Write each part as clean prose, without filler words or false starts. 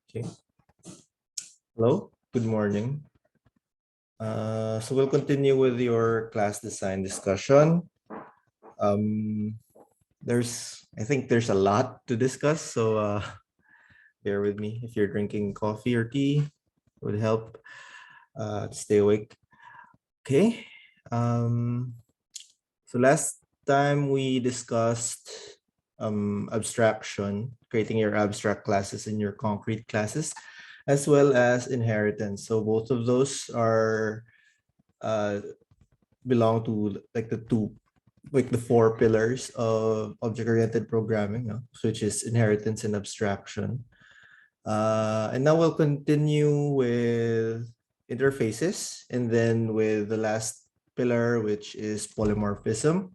Okay. Hello, good morning. So we'll continue with your class design discussion. Um, I think there's a lot to discuss, so bear with me. If you're drinking coffee or tea, it would help to stay awake. Okay. So last time we discussed abstraction, creating your abstract classes and your concrete classes, as well as inheritance. So both of those are belong to the four pillars of object-oriented programming, no? Which is inheritance and abstraction. And now we'll continue with interfaces, and then with the last pillar, which is polymorphism,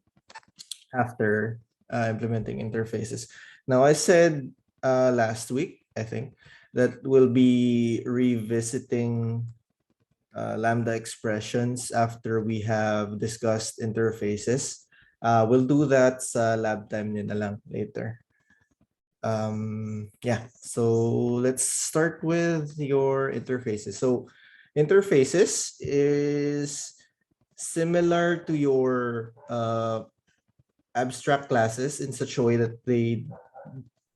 after implementing interfaces. Now, I said last week, I think, that we'll be revisiting lambda expressions after we have discussed interfaces. We'll do that sa lab time nyo na lang later. Yeah, so let's start with your interfaces. So interfaces is similar to your abstract classes in such a way that they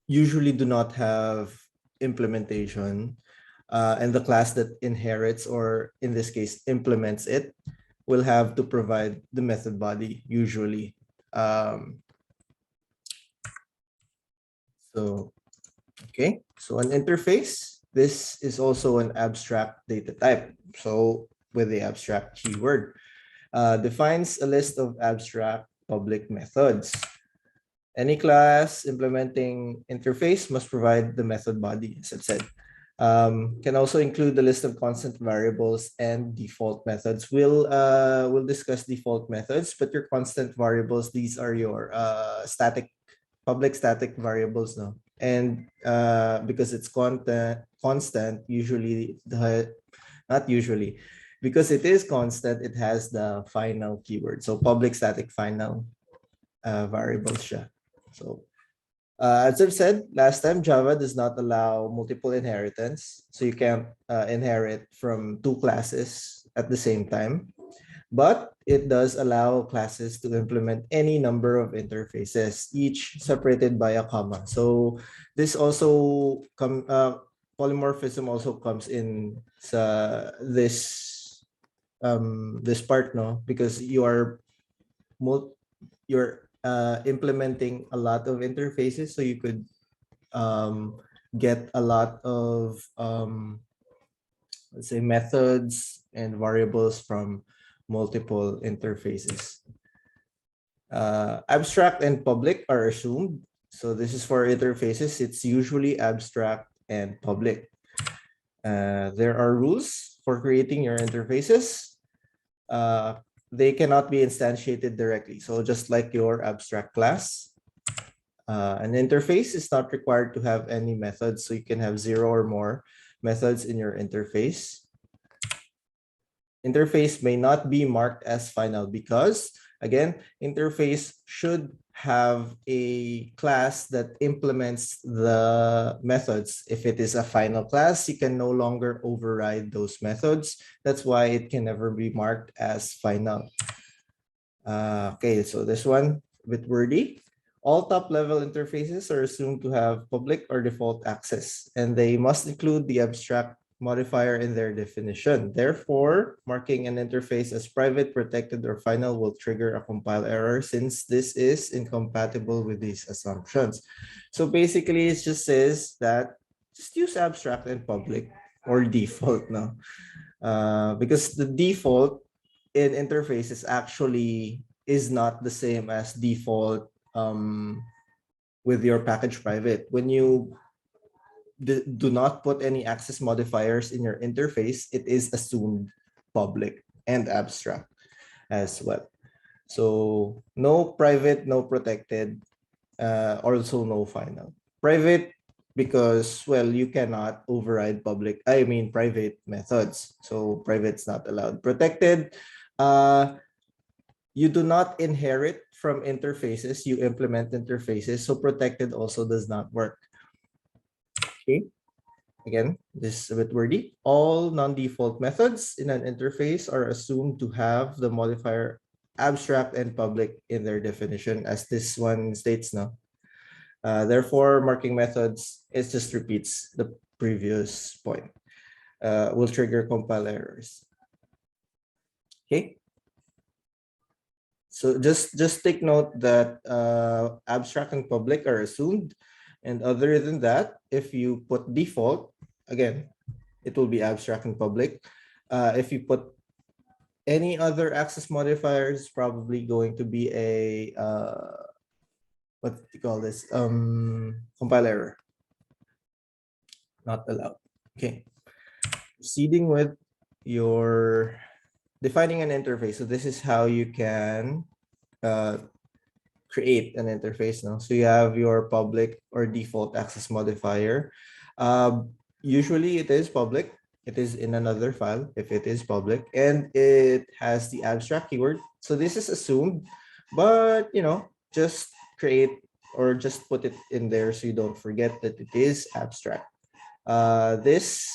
usually do not have implementation. And the class that inherits, or in this case implements it, will have to provide the method body usually. Okay, so an interface, this is also an abstract data type. So with the abstract keyword, defines a list of abstract public methods. Any class implementing interface must provide the method body, as I've said. Can also include the list of constant variables and default methods. We'll discuss default methods, but your constant variables, these are your public static variables now. And because it's constant, usually not usually, because it is constant, it has the final keyword. So public static final variables siya. So as I've said last time, Java does not allow multiple inheritance. So you can't inherit from two classes at the same time. But it does allow classes to implement any number of interfaces, each separated by a comma. So this also polymorphism also comes in this part, no, because you're implementing a lot of interfaces, so you could get a lot of let's say methods and variables from multiple interfaces. Abstract and public are assumed. So this is for interfaces. It's usually abstract and public. There are rules for creating your interfaces. They cannot be instantiated directly. So just like your abstract class, an interface is not required to have any methods. So you can have 0 or more methods in your interface. Interface may not be marked as final because, again, interface should have a class that implements the methods. If it is a final class, you can no longer override those methods. That's why it can never be marked as final. Okay, so this one, a bit wordy. All top-level interfaces are assumed to have public or default access, and they must include the abstract modifier in their definition. Therefore, marking an interface as private, protected, or final will trigger a compile error since this is incompatible with these assumptions. So basically, it just says that just use abstract and public or default now. Because the default in interfaces actually is not the same as default with your package private. When you do not put any access modifiers in your interface, it is assumed public and abstract as well. So no private, no protected, also no final. Private because, well, you cannot override private methods. So private's not allowed. Protected, you do not inherit from interfaces, you implement interfaces. So protected also does not work. Okay. Again, this is a bit wordy. All non-default methods in an interface are assumed to have the modifier abstract and public in their definition, as this one states now. Therefore, marking methods, it just repeats the previous point. Will trigger compile errors. Okay. So just take note that abstract and public are assumed. And other than that, if you put default, again, it will be abstract and public. If you put any other access modifiers, probably going to be a what do you call this? Compile error. Not allowed. Okay. Proceeding with your defining an interface. So this is how you can create an interface now. So you have your public or default access modifier. Usually it is public. It is in another file if it is public, and it has the abstract keyword. So this is assumed, but just create or just put it in there so you don't forget that it is abstract. This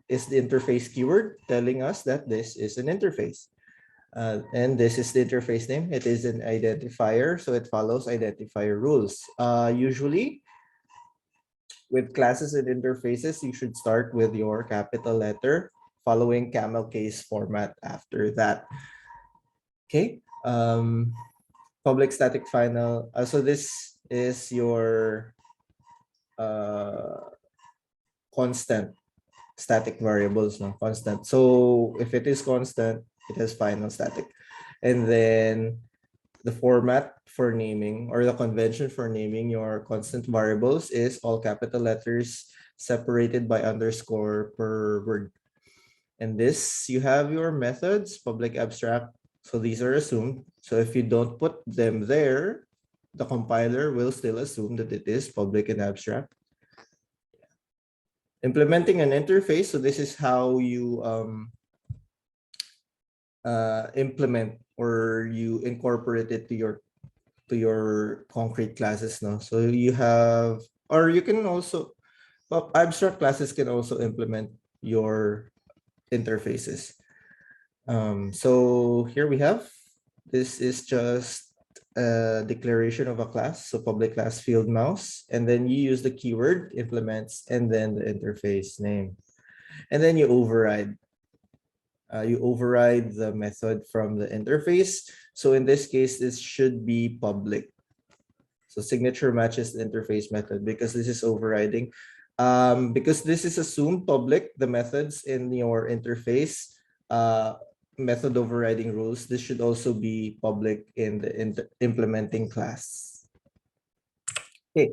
is the interface keyword telling us that this is an interface. And this is the interface name. It is an identifier, so it follows identifier rules. Usually, with classes and interfaces, you should start with your capital letter, following camel case format after that. Okay. Public static final. So this is your constant static variables, no constant. So if it is constant, it has final static. And then the format for naming, or the convention for naming your constant variables, is all capital letters separated by underscore per word. And this, you have your methods, public, abstract. So these are assumed. So if you don't put them there, the compiler will still assume that it is public and abstract. Implementing an interface. So this is how you implement or you incorporate it to your concrete classes now. So you have, or you can also, well, abstract classes can also implement your interfaces. So here we have, this is just a declaration of a class. So public class field mouse, and then you use the keyword implements and then the interface name. And then you override. You override the method from the interface. So in this case, this should be public. So signature matches the interface method because this is overriding. Because this is assumed public, the methods in your interface, method overriding rules, this should also be public in the implementing class. Okay.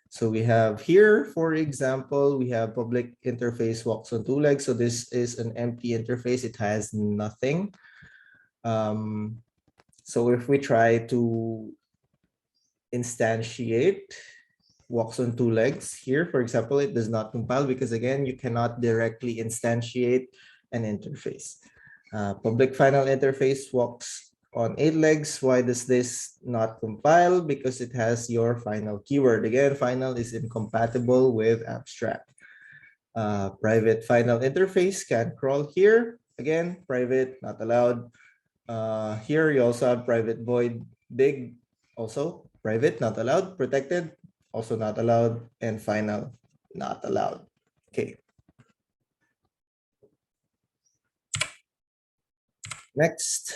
So we have here, for example, we have public interface walks on two legs. So this is an empty interface. It has nothing. So if we try to instantiate walks on two legs here, for example, it does not compile because, again, you cannot directly instantiate an interface. Public final interface walks on 8 legs. Why does this not compile? Because it has your final keyword. Again, final is incompatible with abstract. Private final interface can crawl here. Again, private, not allowed. Here you also have private void big, also private, not allowed. Protected, also not allowed. And final, not allowed. Okay. Next,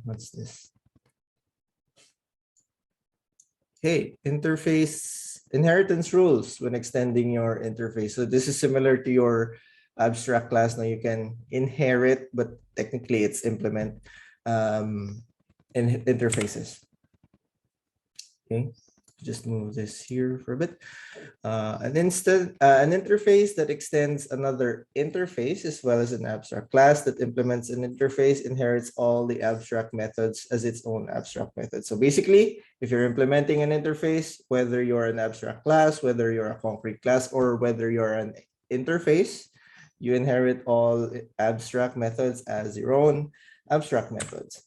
what's this? Okay, interface inheritance rules when extending your interface. So this is similar to your abstract class. Now you can inherit, but technically it's implement in interfaces. Okay, just move this here for a bit. An interface that extends another interface as well as an abstract class that implements an interface inherits all the abstract methods as its own abstract method. So basically, if you're implementing an interface, whether you're an abstract class, whether you're a concrete class, or whether you're an interface, you inherit all abstract methods as your own abstract methods.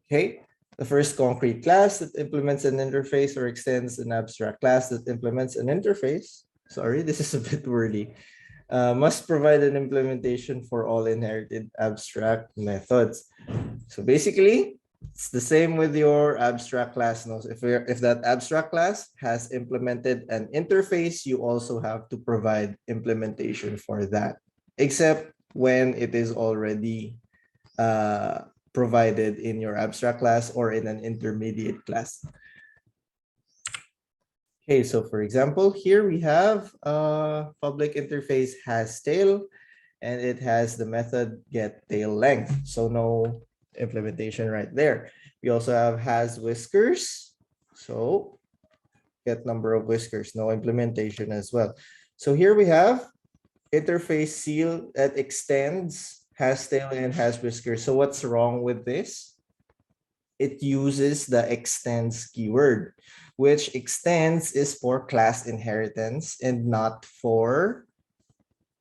Okay. The first concrete class that implements an interface or extends an abstract class that implements an interface. Sorry, this is a bit wordy. Must provide an implementation for all inherited abstract methods. So basically, it's the same with your abstract class. No? If that abstract class has implemented an interface, you also have to provide implementation for that, except when it is already provided in your abstract class or in an intermediate class. Okay, so for example, here we have public interface has tail, and it has the method get tail length. So no implementation right there. We also have has whiskers. So get number of whiskers, no implementation as well. So here we have interface seal that extends, has tail and has whiskers. So what's wrong with this? It uses the extends keyword, which extends is for class inheritance and not for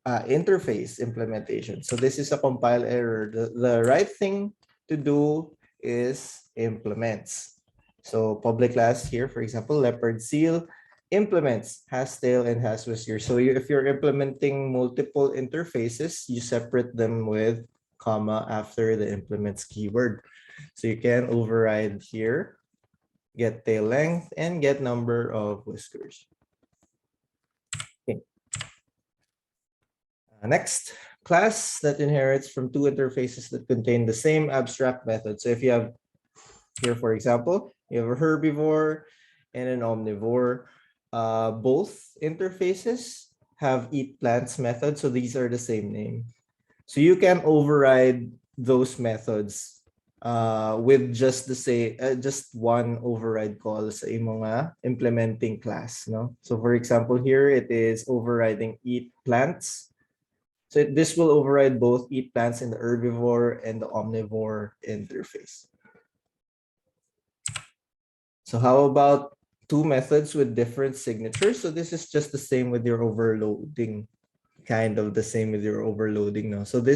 interface implementation. So this is a compile error. The right thing to do is implements. So public class here, for example, leopard seal implements has tail and has whiskers. So if you're implementing multiple interfaces, you separate them with comma after the implements keyword. So you can override here, get tail length, and get number of whiskers. Okay. Next, class that inherits from two interfaces that contain the same abstract method. So if you have here, for example, you have a herbivore and an omnivore. Both interfaces have eat plants method, so these are the same name. So you can override those methods with just just one override call sa mga implementing class, no? So for example, here it is overriding eat plants. So this will override both eat plants in the herbivore and the omnivore interface. So how about two methods with different signatures? So this is just the same with your overloading, kind of the same with your overloading now. So the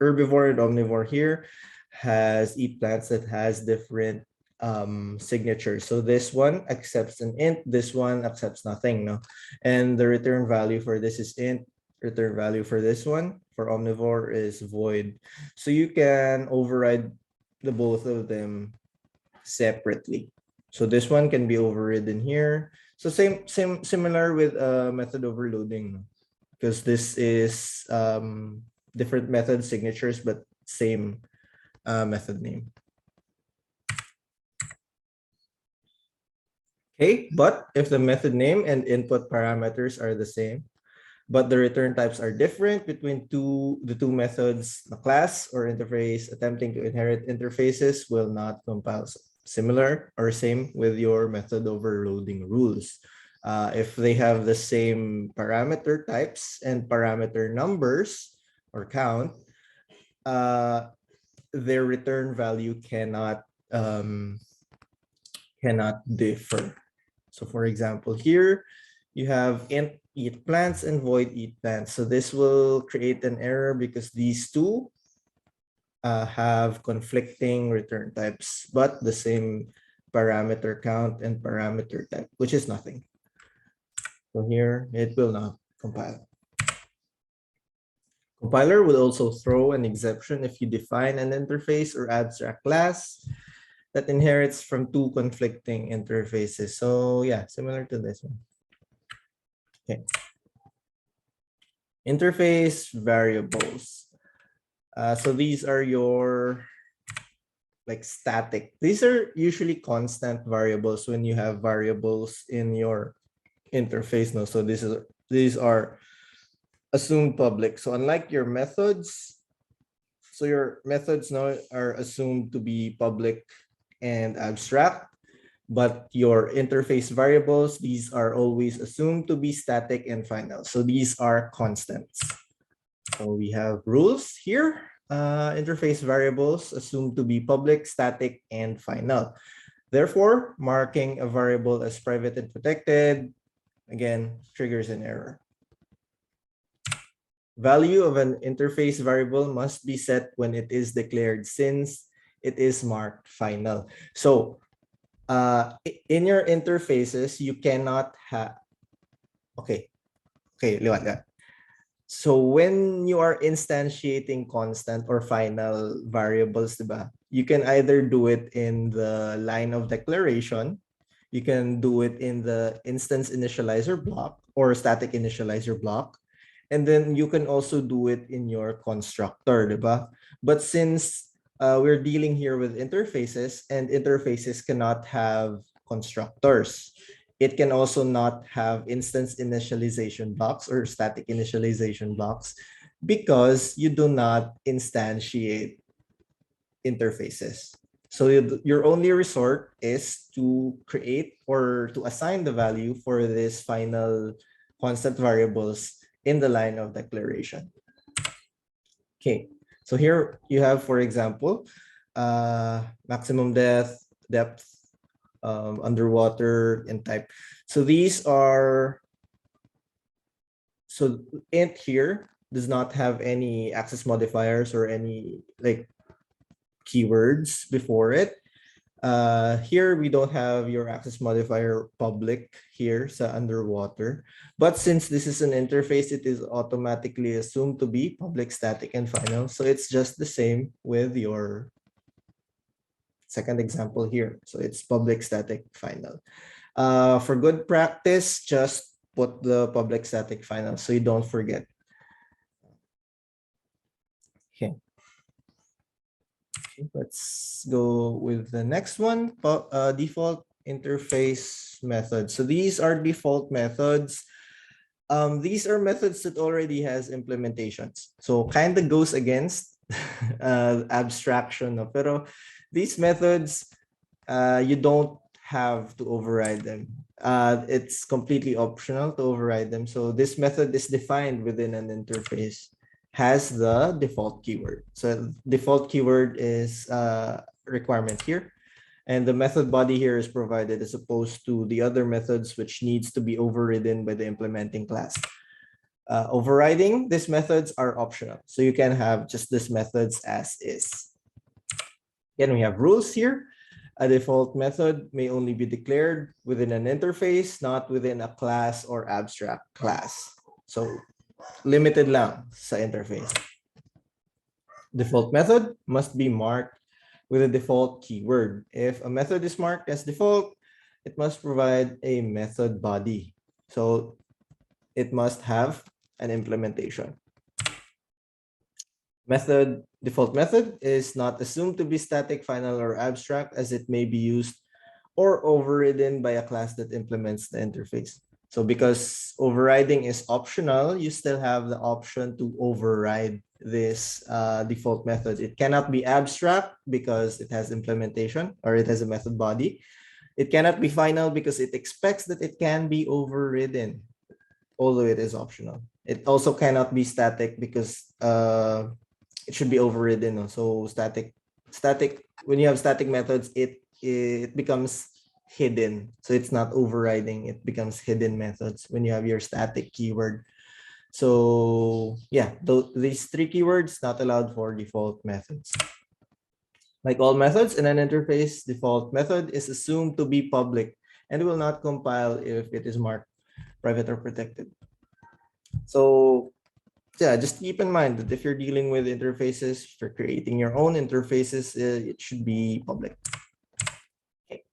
herbivore and omnivore here has eat plants that has different signatures. So this one accepts an int, this one accepts nothing, no? And the return value for this is int, return value for this one, for omnivore, is void. So you can override the both of them separately. So this one can be overridden here. So similar with method overloading, because this is different method signatures, but same method name. Okay, but if the method name and input parameters are the same, but the return types are different between the two methods, the class or interface attempting to inherit interfaces will not compile. Similar or same with your method overloading rules. If they have the same parameter types and parameter numbers or count, their return value cannot differ. So for example, here you have int eat plants and void eat plants. So this will create an error because these two have conflicting return types, but the same parameter count and parameter type, which is nothing. So here it will not compile. Compiler will also throw an exception if you define an interface or abstract class that inherits from two conflicting interfaces. So yeah, similar to this one. Okay. Interface variables. So these are your like static. These are usually constant variables when you have variables in your interface. No, so these are assumed public. So unlike your methods, so your methods now are assumed to be public and abstract, but your interface variables, these are always assumed to be static and final. So these are constants. So we have rules here. Interface variables assumed to be public, static, and final. Therefore, marking a variable as private and protected, again, triggers an error. Value of an interface variable must be set when it is declared since it is marked final. So in your interfaces, you cannot have Okay. Okay, liwanag. So when you are instantiating constant or final variables, diba, you can either do it in the line of declaration, you can do it in the instance initializer block or static initializer block, and then you can also do it in your constructor, diba? But since we're dealing here with interfaces, and interfaces cannot have constructors, it can also not have instance initialization blocks or static initialization blocks because you do not instantiate interfaces. So your only resort is to create or to assign the value for this final constant variables in the line of declaration. Okay, so here you have, for example, maximum depth, underwater, and type. So these are, so int here does not have any access modifiers or any like keywords before it. Here we don't have your access modifier public here sa underwater. But since this is an interface, it is automatically assumed to be public, static, and final. So it's just the same with your second example here. So it's public, static, final. For good practice, just put the public, static, final so you don't forget. Okay. Let's go with the next one, default interface methods. So these are default methods. These are methods that already has implementations. So kind of goes against abstraction. No? Pero these methods, you don't have to override them. It's completely optional to override them. So this method is defined within an interface, has the default keyword. So default keyword is requirement here. And the method body here is provided as opposed to the other methods which needs to be overridden by the implementing class. Overriding these methods are optional. So you can have just these methods as is. Again, we have rules here. A default method may only be declared within an interface, not within a class or abstract class. So limited lang sa interface. Default method must be marked with a default keyword. If a method is marked as default, it must provide a method body. So it must have an implementation. Default method is not assumed to be static, final, or abstract, as it may be used or overridden by a class that implements the interface. So because overriding is optional, you still have the option to override this default method. It cannot be abstract because it has implementation or it has a method body. It cannot be final because it expects that it can be overridden, although it is optional. It also cannot be static because it should be overridden. No? So static, when you have static methods, it becomes hidden. So it's not overriding, it becomes hidden methods when you have your static keyword. So yeah, these three keywords not allowed for default methods. Like all methods in an interface, default method is assumed to be public and will not compile if it is marked private or protected. So yeah, just keep in mind that if you're dealing with interfaces, if you're creating your own interfaces, it should be public. Okay.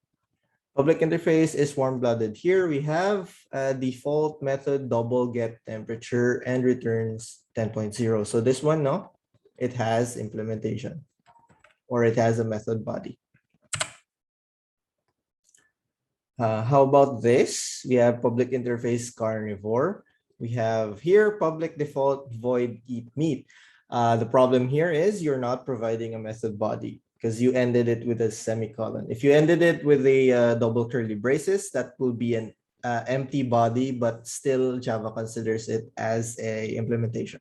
Public interface is warm-blooded. Here we have a default method double get temperature and returns 10.0. So this one, no, it has implementation or it has a method body. How about this? We have public interface carnivore. We have here public default void eat meat. The problem here is you're not providing a method body because you ended it with a semicolon. If you ended it with a double curly braces, that will be an empty body, but still Java considers it as a implementation.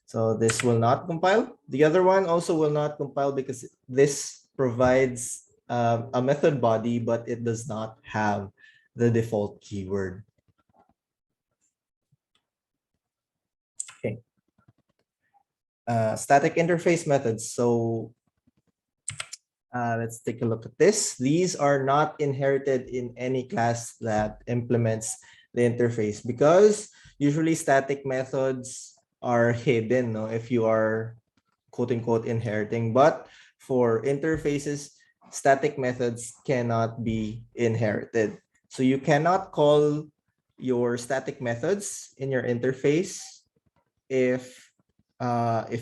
So this will not compile. The other one also will not compile because this provides a method body, but it does not have the default keyword. Okay. Static interface methods. So let's take a look at this. These are not inherited in any class that implements the interface, because usually static methods are hidden, no, if you are quote unquote inheriting. But for interfaces, static methods cannot be inherited. So you cannot call your static methods in your interface if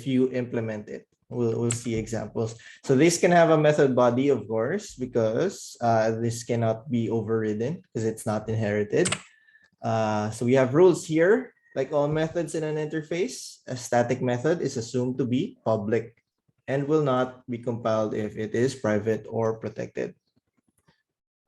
you implement it. We'll see examples. So this can have a method body, of course, because this cannot be overridden because it's not inherited. So we have rules here. Like all methods in an interface, a static method is assumed to be public and will not be compiled if it is private or protected.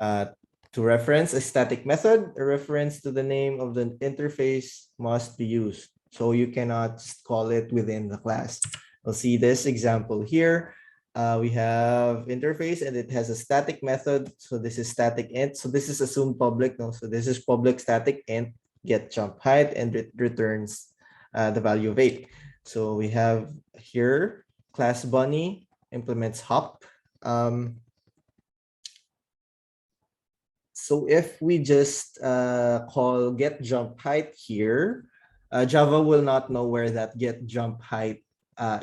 To reference a static method, a reference to the name of the interface must be used. So you cannot just call it within the class. We'll see this example here. We have interface and it has a static method. So this is static int. So this is assumed public. No, so this is public static int get jump height, and it returns the value of 8. So we have here class bunny implements hop. So if we just call get jump height here, Java will not know where that get jump height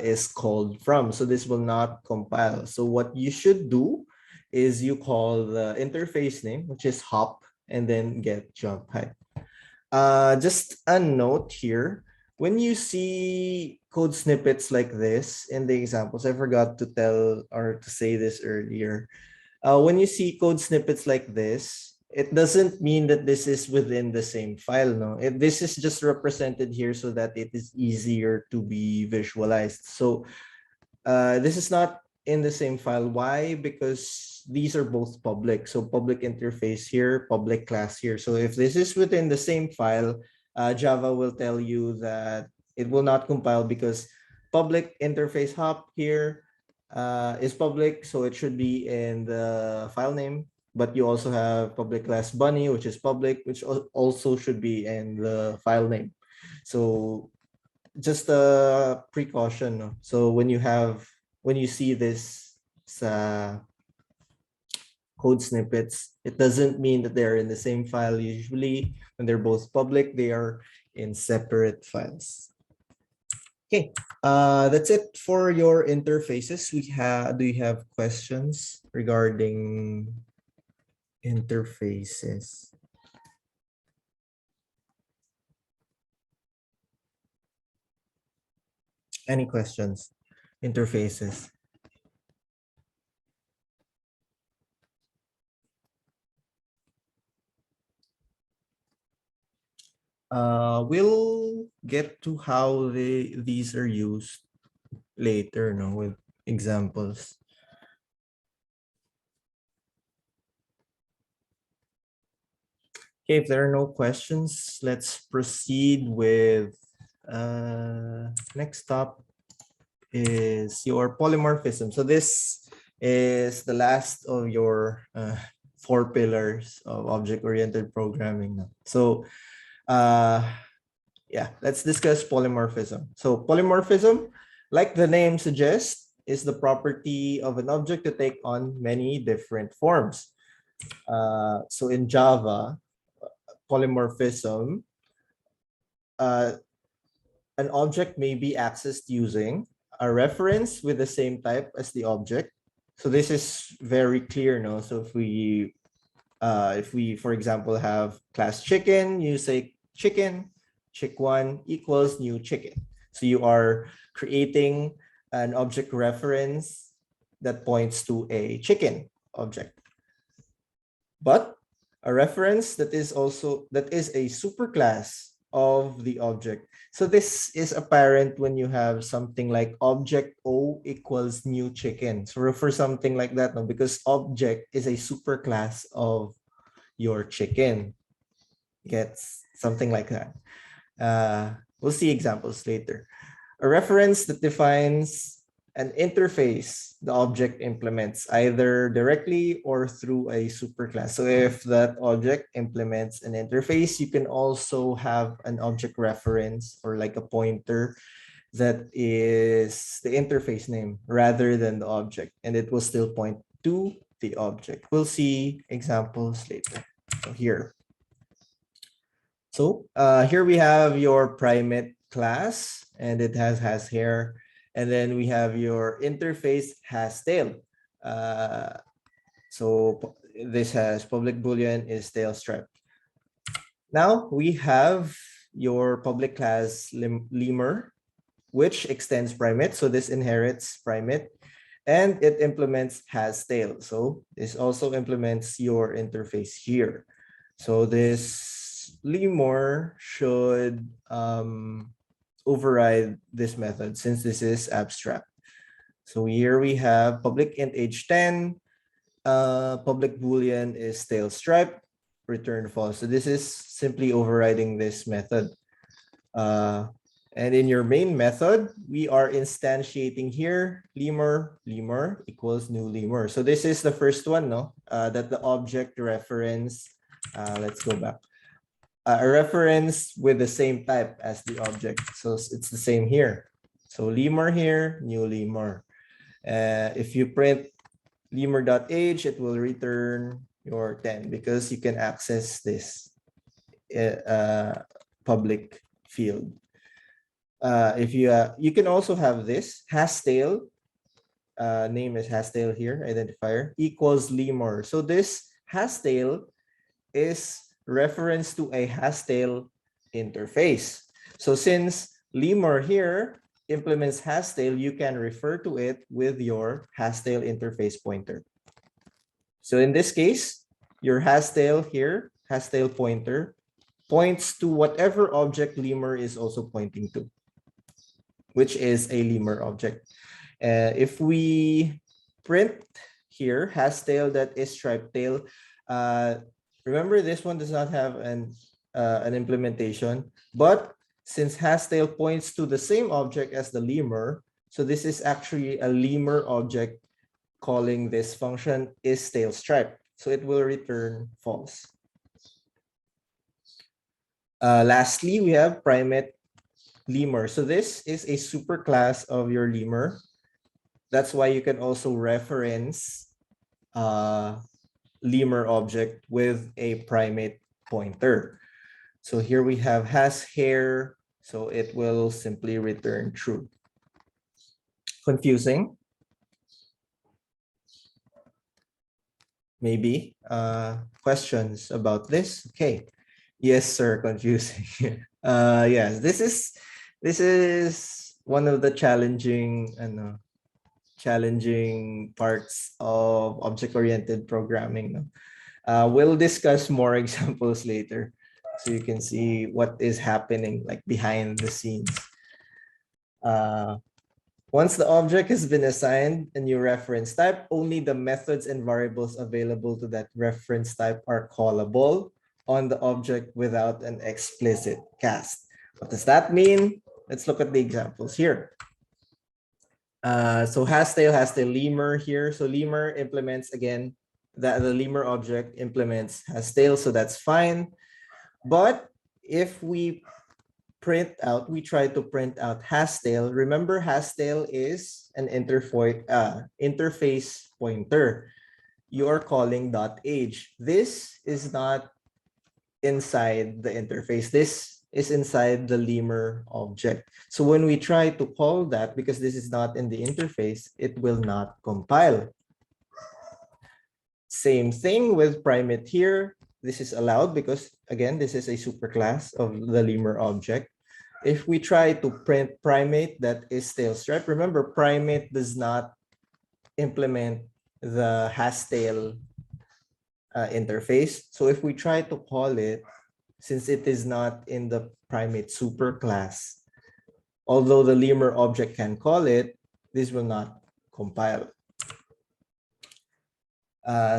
is called from. So this will not compile. So what you should do is you call the interface name, which is hop, and then get jump height. Just a note here. When you see code snippets like this in the examples, I forgot to tell or to say this earlier. When you see code snippets like this, it doesn't mean that this is within the same file. No, this is just represented here so that it is easier to be visualized. So this is not in the same file. Why? Because these are both public. So public interface here, public class here. So if this is within the same file, Java will tell you that it will not compile because public interface hop here is public. So it should be in the file name. But you also have public class bunny, which is public, which also should be in the file name. So just a precaution. So when you see this code snippets, it doesn't mean that they're in the same file. Usually when they're both public, they are in separate files. Okay, that's it for your interfaces. Do you have questions regarding interfaces? Any questions? Interfaces. We'll get to how these are used later, no, with examples. Okay, if there are no questions, let's proceed with next stop is your polymorphism. So this is the last of your 4 pillars of object-oriented programming. So yeah, let's discuss polymorphism. So polymorphism, like the name suggests, is the property of an object to take on many different forms. So in Java, polymorphism, an object may be accessed using a reference with the same type as the object. So this is very clear, no? So if we, for example, have class chicken, you say chicken, chick1 equals new chicken. So you are creating an object reference that points to a chicken object. But a reference that is a superclass of the object. So this is apparent when you have something like object O equals new chicken. So for something like that, no, because object is a superclass of your chicken. Gets something like that. We'll see examples later. A reference that defines an interface the object implements either directly or through a superclass. So if that object implements an interface, you can also have an object reference or like a pointer that is the interface name rather than the object, and it will still point to the object. We'll see examples later. So here. So here we have your primate class, and it has hair. And then we have your interface has tail. So this has public boolean is tail stripe. Now we have your public class lemur, which extends primate. So this inherits primate, and it implements has tail. So this also implements your interface here. So this lemur should override this method since this is abstract. So here we have public int age 10, public boolean is tail stripe, return false. So this is simply overriding this method. And in your main method, we are instantiating here lemur equals new lemur. So this is the first one, no? That the object reference. Let's go back. A reference with the same type as the object. So it's the same here. So lemur here, new lemur. If you print lemur.age, it will return your 10 because you can access this public field. If you can also have this hastail, name is hastail here, identifier equals lemur. So this hastail is reference to a hastail interface. So since lemur here implements hastail, you can refer to it with your hastail interface pointer. So in this case, your hastail here, hastail pointer, points to whatever object lemur is also pointing to, which is a lemur object. If we print here hastail that is stripe tail, remember this one does not have an implementation, but since hastail points to the same object as the lemur, so this is actually a lemur object calling this function is tail stripe. So it will return false. Lastly, we have primate lemur. So this is a superclass of your lemur. That's why you can also reference lemur object with a primate pointer. So here we have has hair, so it will simply return true. Confusing? Maybe questions about this? Okay. Yes, sir, confusing. Yes, this is one of the challenging parts of object-oriented programming. We'll discuss more examples later so you can see what is happening like behind the scenes. Once the object has been assigned a new reference type, only the methods and variables available to that reference type are callable on the object without an explicit cast. What does that mean? Let's look at the examples here. So hastail lemur here. So lemur implements again, the lemur object implements hastail, so that's fine. But if we try to print out hastail. Remember, hastail is an interface pointer. You are calling .age. This is not inside the interface. This is inside the lemur object. So when we try to call that, because this is not in the interface, it will not compile. Same thing with primate here. This is allowed because, again, this is a superclass of the lemur object. If we try to print primate that is tail stripe, remember, primate does not implement the hastail interface. So if we try to call it, since it is not in the primate superclass, although the lemur object can call it, this will not compile.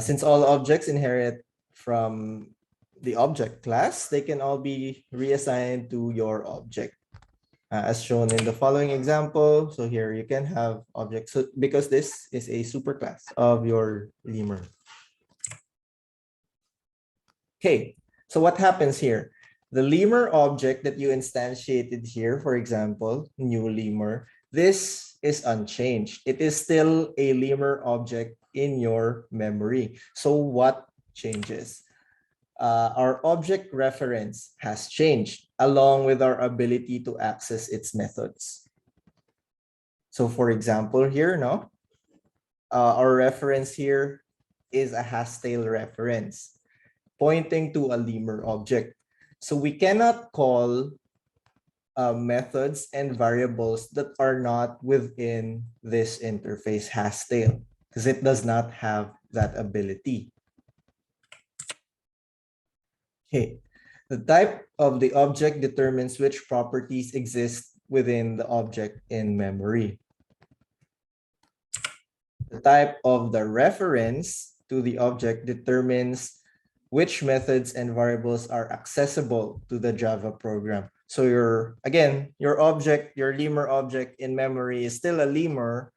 Since all objects inherit from the object class, they can all be reassigned to your object. As shown in the following example, so here you can have objects, so because this is a superclass of your lemur. Okay, so what happens here? The lemur object that you instantiated here, for example, new lemur, this is unchanged. It is still a lemur object in your memory. So what changes? our object reference has changed along with our ability to access its methods. So for example here, no, our reference here is a has-tail reference pointing to a lemur object. So we cannot call methods and variables that are not within this interface has-tail because it does not have that ability. Okay, the type of the object determines which properties exist within the object in memory. The type of the reference to the object determines which methods and variables are accessible to the Java program. So your object, your lemur object in memory is still a lemur.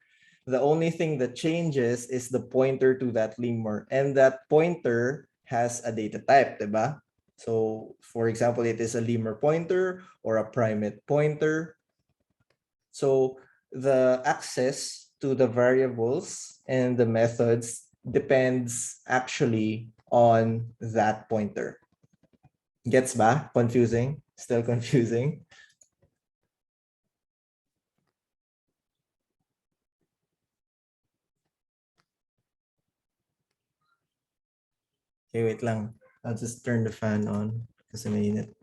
The only thing that changes is the pointer to that lemur, and that pointer has a data type, diba? So for example, it is a lemur pointer or a primate pointer. So the access to the variables and the methods depends actually on that pointer. Gets ba? Confusing? Still confusing? Okay, wait lang. I'll just turn the fan on kasi mainit.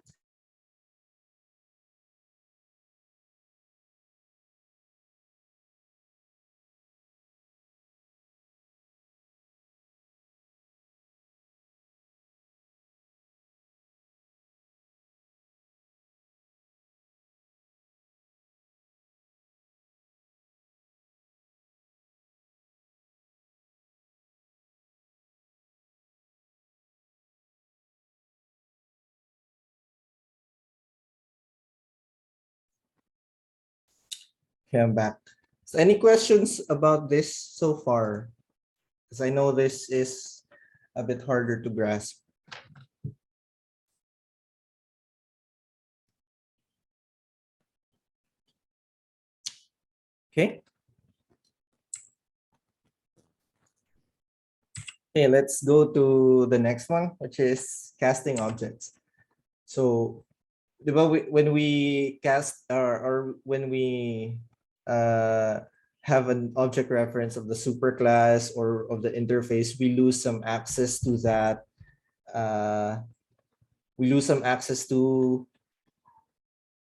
Okay, I'm back. So any questions about this so far? Because I know this is a bit harder to grasp. Okay. Okay, let's go to the next one, which is casting objects. So, when we cast or when we have an object reference of the superclass or of the interface, we lose some access to that. We lose some access to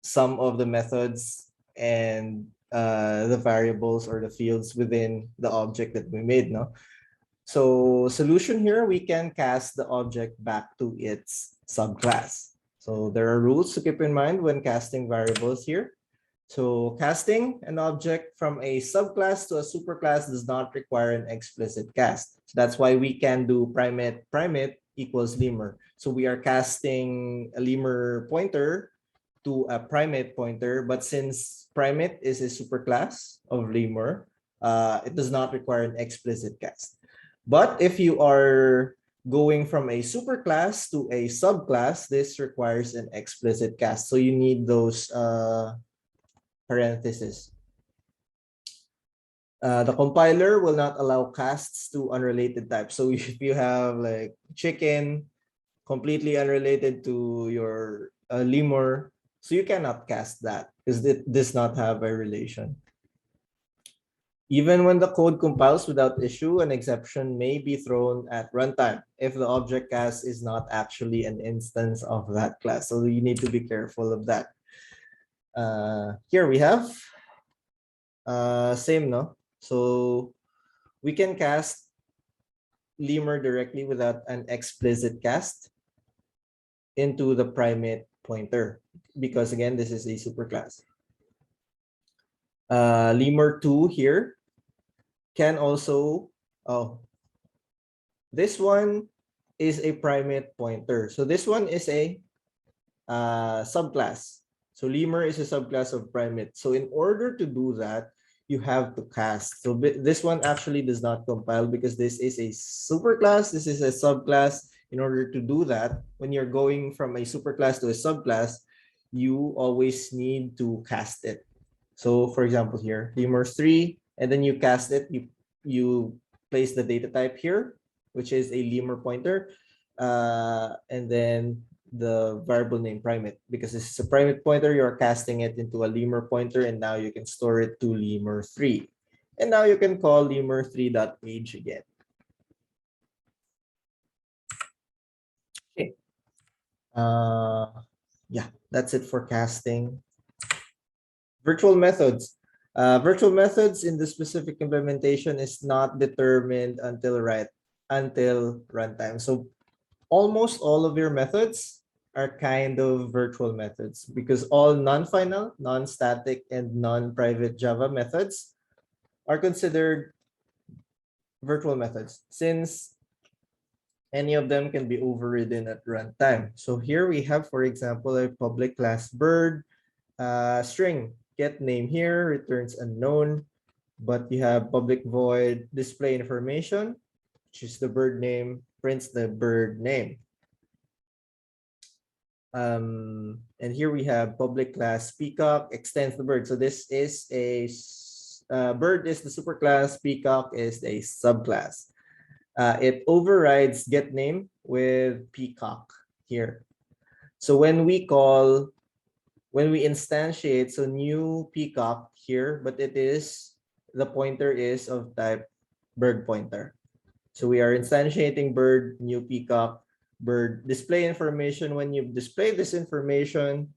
some of the methods and the variables or the fields within the object that we made, no? So solution here, we can cast the object back to its subclass. So there are rules to keep in mind when casting variables here. So casting an object from a subclass to a superclass does not require an explicit cast. So that's why we can do primate equals lemur. So we are casting a lemur pointer to a primate pointer, but since primate is a superclass of lemur, it does not require an explicit cast. But if you are going from a superclass to a subclass, this requires an explicit cast. So you need those parentheses. The compiler will not allow casts to unrelated types. So if you have like chicken, completely unrelated to your lemur, so you cannot cast that because it does not have a relation. Even when the code compiles without issue, an exception may be thrown at runtime if the object cast is not actually an instance of that class. So you need to be careful of that. Here we have same, no? So we can cast lemur directly without an explicit cast into the primate pointer because again, this is a superclass. Lemur2 here can also, this one is a primate pointer. So this one is a subclass. So lemur is a subclass of primate. So in order to do that, you have to cast. So this one actually does not compile because this is a superclass. This is a subclass. In order to do that, when you're going from a superclass to a subclass, you always need to cast it. So for example here, lemur3, and then you cast it, you place the data type here, which is a lemur pointer. and then the variable name primate, because this is a primate pointer, you're casting it into a lemur pointer, and now you can store it to lemur3. And now you can call lemur3.age again. Okay. Yeah, that's it for casting. Virtual methods. Virtual methods in the specific implementation is not determined until runtime. So almost all of your methods are kind of virtual methods, because all non-final, non-static, and non-private Java methods are considered virtual methods, since any of them can be overridden at runtime. So here we have, for example, a public class bird string. Get name here returns unknown, but you have public void display information, which is the bird name, prints the bird name. And here we have public class peacock extends the bird. So this is a bird is the superclass, peacock is a subclass. It overrides get name with peacock here. So when we instantiate, so new peacock here, but the pointer is of type bird pointer. So we are instantiating bird, new peacock, bird display information. When you display this information,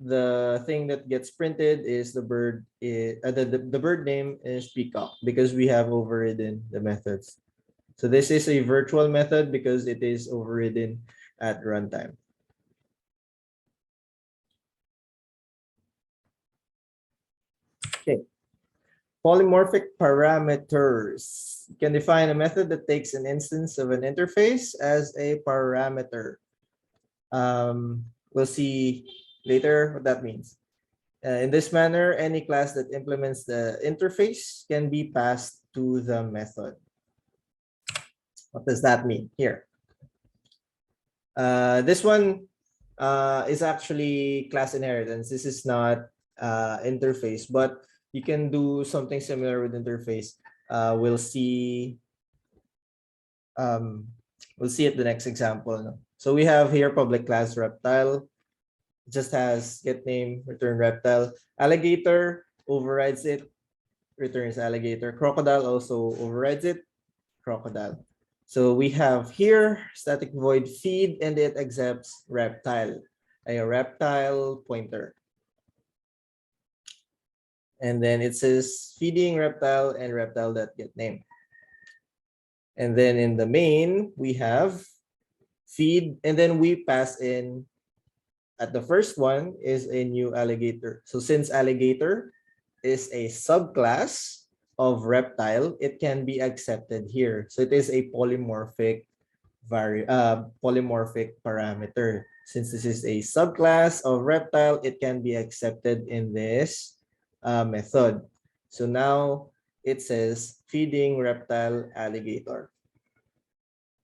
the thing that gets printed is the bird. The bird name is peacock, because we have overridden the methods. So this is a virtual method because it is overridden at runtime. Okay. Polymorphic parameters. You can define a method that takes an instance of an interface as a parameter. We'll see later what that means. In this manner, any class that implements the interface can be passed to the method. What does that mean here? This one is actually class inheritance. This is not interface, but you can do something similar with interface. We'll see at the next example. No? So we have here public class reptile. It just has get name, return reptile. Alligator overrides it, returns alligator. Crocodile also overrides it, crocodile. So we have here static void feed, and it accepts reptile, a reptile pointer. And then it says feeding reptile and reptile.getName. And then in the main, we have feed, and then we pass in, at the first one is a new alligator. So since alligator is a subclass of reptile, it can be accepted here. So it is a polymorphic parameter. Since this is a subclass of reptile, it can be accepted in this method. So now it says feeding reptile alligator.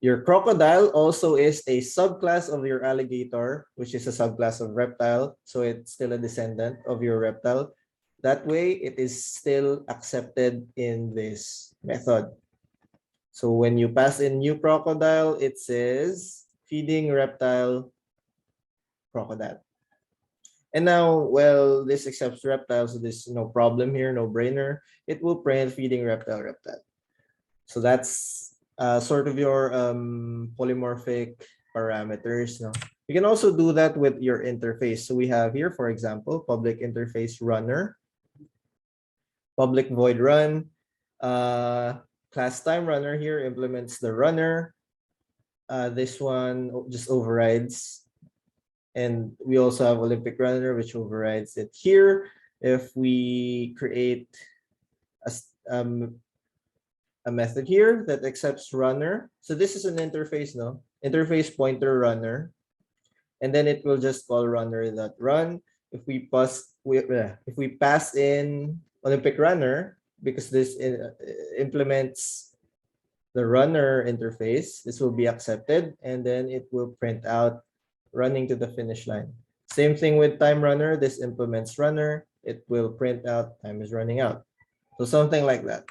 Your crocodile also is a subclass of your alligator, which is a subclass of reptile. So it's still a descendant of your reptile. That way, it is still accepted in this method. So when you pass in new crocodile, it says feeding reptile crocodile. And now, well, this accepts reptile, so there's no problem here, no brainer. It will print feeding reptile reptile. So that's sort of your polymorphic parameters. No? You can also do that with your interface. So we have here, for example, public interface runner, public void run, class time runner here implements the runner. This one just overrides. And we also have Olympic runner, which overrides it here. If we create a method here that accepts runner. So this is an interface, no? Interface pointer runner. And then it will just call runner.run. If we pass in Olympic runner, because this implements the runner interface, this will be accepted, and then it will print out running to the finish line. Same thing with time runner. This implements runner. It will print out time is running out. So something like that.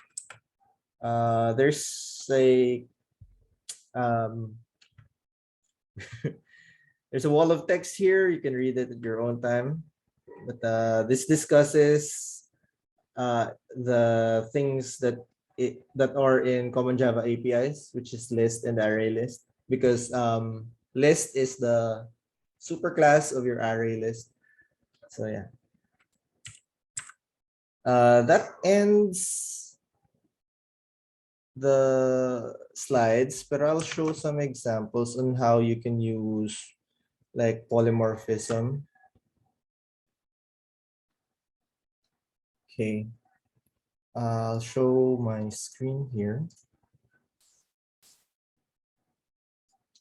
There's a There's a wall of text here. You can read it at your own time. But this discusses the things that are in Common Java APIs, which is list and array list, because list is the superclass of your array list. So yeah, that ends the slides, but I'll show some examples on how you can use like polymorphism. Okay, I'll show my screen here.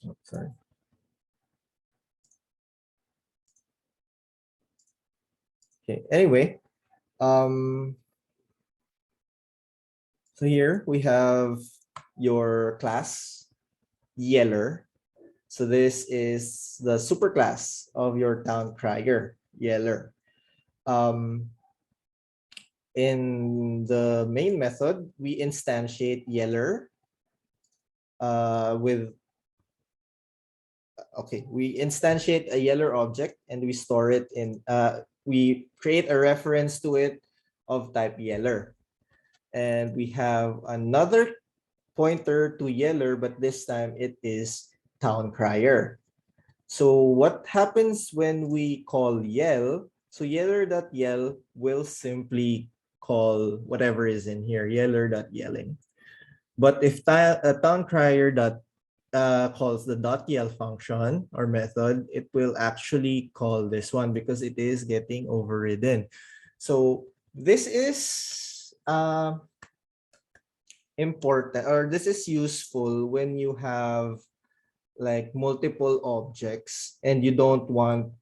Oh, sorry. Okay, anyway, so here we have your class Yeller. So this is the superclass of your town crier, Yeller. In the main method, we instantiate Yeller we instantiate a Yeller object and we store it in, we create a reference to it of type Yeller. And we have another pointer to Yeller, but this time it is town crier. So what happens when we call yell? So yeller.yell will simply call whatever is in here, yeller.yelling. But if town crier calls the .yell function or method, it will actually call this one because it is getting overridden. So this is important, or this is useful when you have like multiple objects and you don't want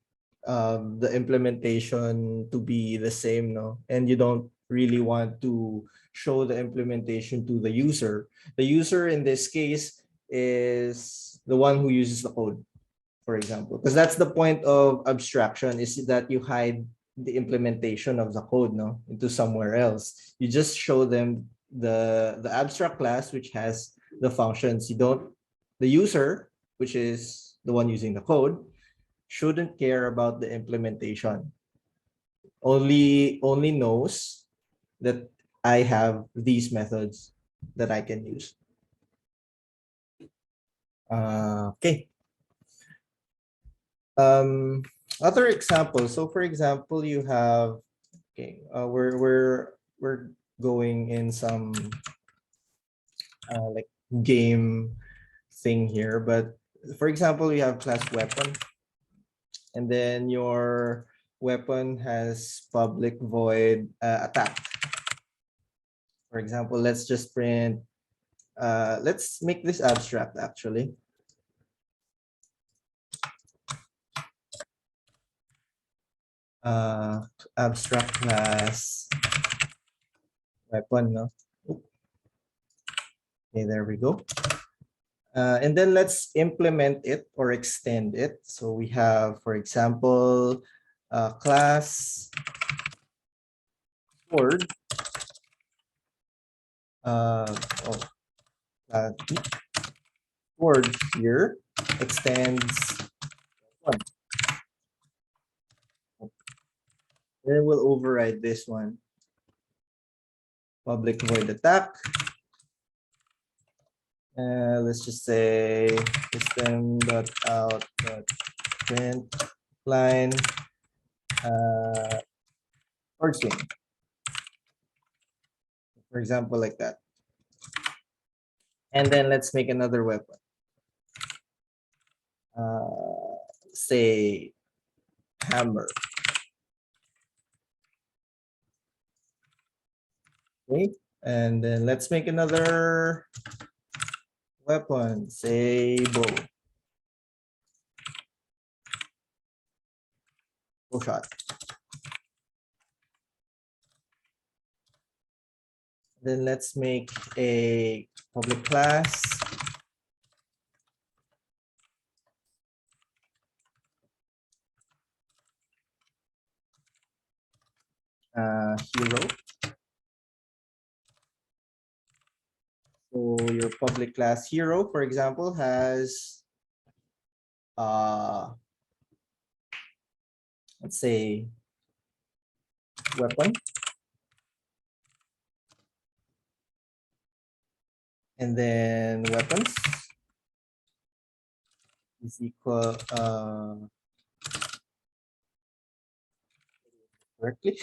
the implementation to be the same, no? And you don't really want to show the implementation to the user. The user in this case is the one who uses the code, for example, because that's the point of abstraction, is that you hide the implementation of the code, no, into somewhere else. You just show them the abstract class which has the functions. You don't, the user, which is the one using the code, shouldn't care about the implementation. Only knows that I have these methods that I can use. Okay. Other examples. So for example, you have, okay, we're going in some like game thing here, but for example, you have class weapon, and then your weapon has public void attack. For example, let's just print, let's make this abstract actually. Abstract class weapon, no? Okay, there we go. And then let's implement it or extend it. So we have, for example, class sword. Sword here extends one. Then we'll override this one. Public void attack. Let's just say system.out.print line sword swing. For example, like that. And then let's make another weapon. Say hammer. Okay, and then let's make another weapon, say bow. Bow shot. Then let's make a public class. Hero. So your public class hero, for example, has let's say weapon, and then weapons is equal correctly.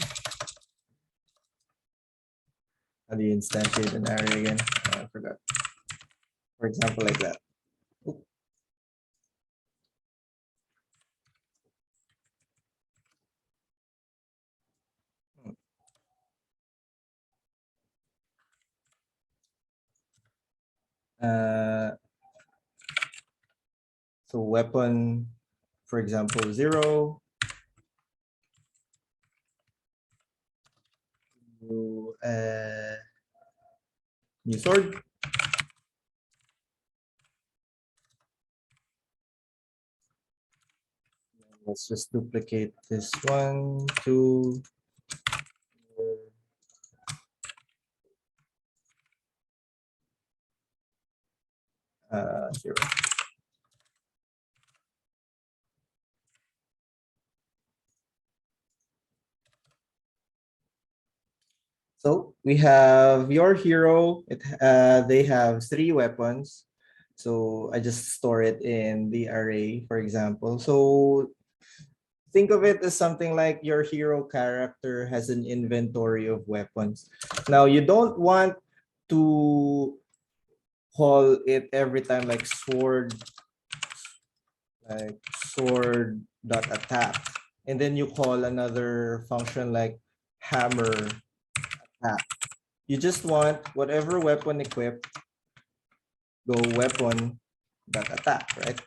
How do you instantiate an array again? I forgot. For example, like that. Oop. So weapon, for example, 0. New, new sword. Let's just duplicate this 1, 2, 0. So we have your hero. They have 3 weapons. So I just store it in the array, for example. So think of it as something like your hero character has an inventory of weapons. Now you don't want to call it every time like sword dot attack, and then you call another function like hammer attack. You just want whatever weapon equipped, go weapon dot attack, right?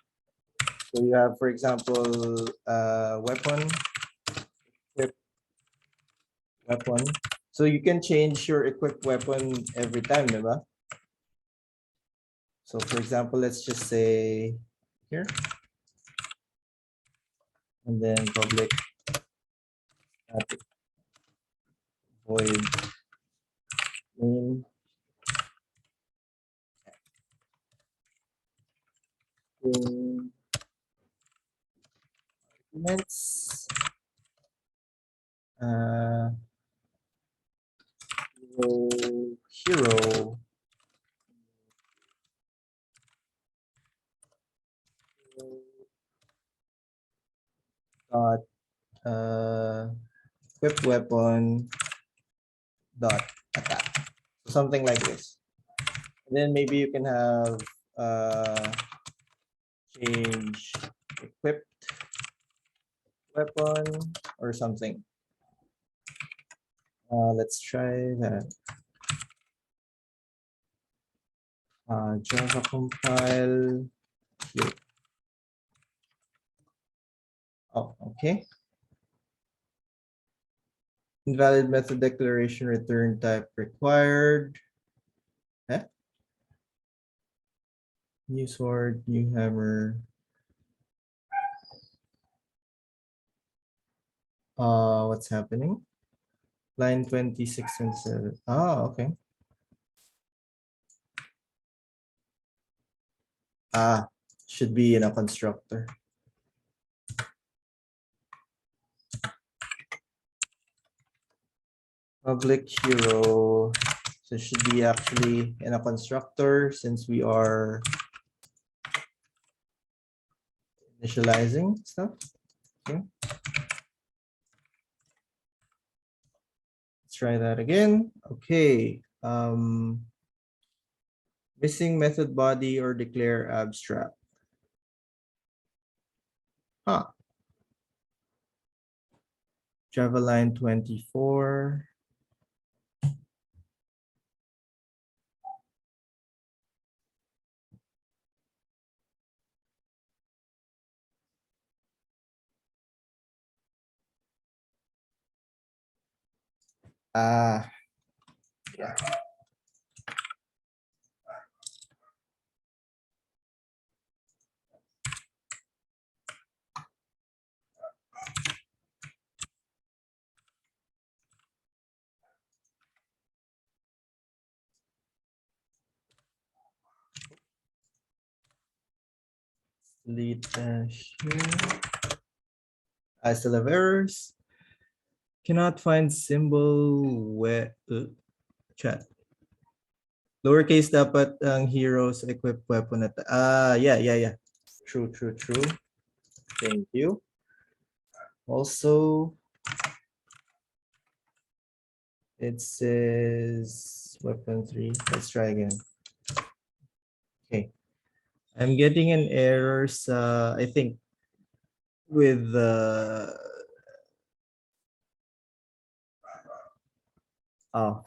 So you have, for example, weapon equip weapon. So you can change your equipped weapon every time, diba? So for example, let's just say here, and then public static void name arguments uh, hero dot equipped weapon dot attack. So something like this. And then maybe you can have change equipped weapon or something. Let's try that. Java compile here. Oh, okay. Invalid method declaration return type required. Eh? New sword, new hammer. What's happening? Line 26 and 7. Oh, okay. Should be in a constructor. Public hero. So it should be actually in a constructor since we are initializing stuff. Okay. Let's try that again. Okay. Missing method body or declare abstract. Java line 24. Yeah. delete dash here. I still have errors. Cannot find symbol where chat. Lowercase dapat ang heroes equip weapon at yeah. True. Thank you. Also, it says weapon 3. Let's try again. Okay. I'm getting an error I think with the oh.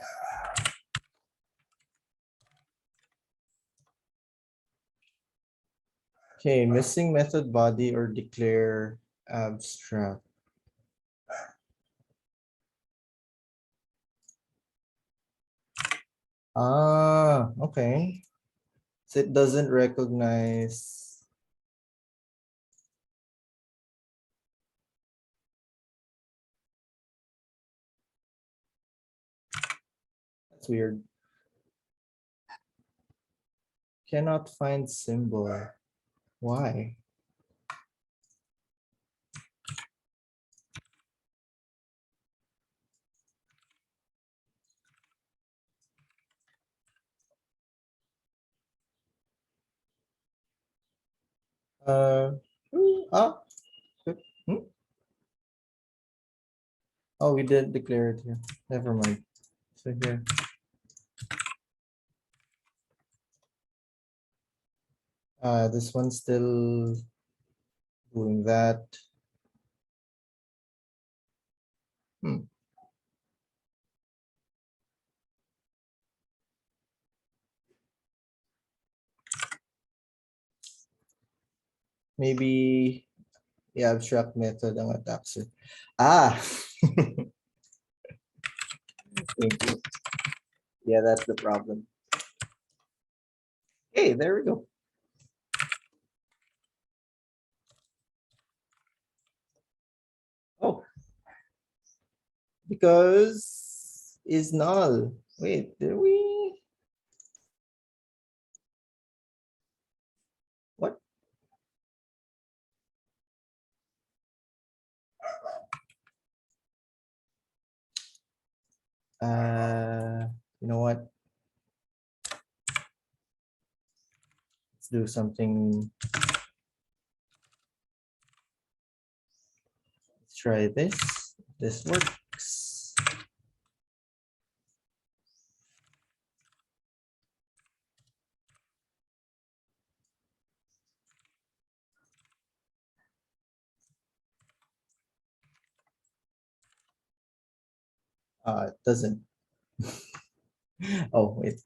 Okay, missing method body or declare abstract. Okay. So it doesn't recognize. That's weird. Cannot find symbol. Why? Uh, ah, hmm? Oh, we didn't declare it here. Never mind. So here. This one's still doing that. Maybe the abstract method ang attacks it. Thank you. Yeah, that's the problem. Hey, there we go. Oh, because is null. Wait, did we? What? You know what? Let's do something. Let's try this. This works. It doesn't. Oh, wait.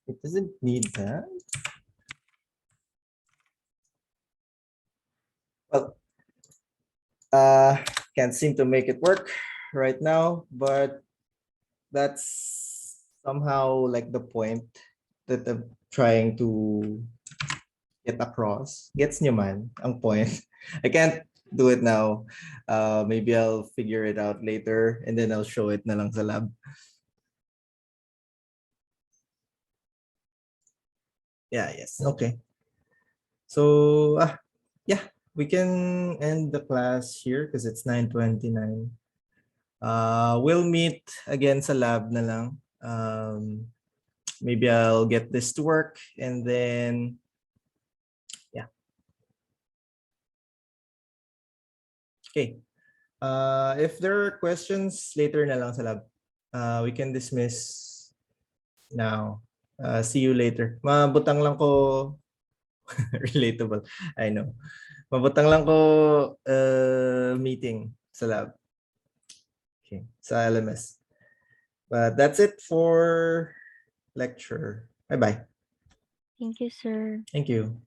It doesn't need that. Well, can't seem to make it work right now, but that's somehow like the point that I'm trying to get across. Gets nyo man ang point. I can't do it now. Maybe I'll figure it out later and then I'll show it na lang sa lab. Yeah, yes. Okay. So, yeah, we can end the class here because it's 9:29. We'll meet again sa lab na lang. Maybe I'll get this to work and then, yeah. Okay. If there are questions later na lang sa lab, we can dismiss now. See you later. Mabutang lang ko relatable. I know. Mabutang lang ko meeting sa lab. Okay, sa LMS. But that's it for lecture. Bye-bye. Thank you, sir. Thank you.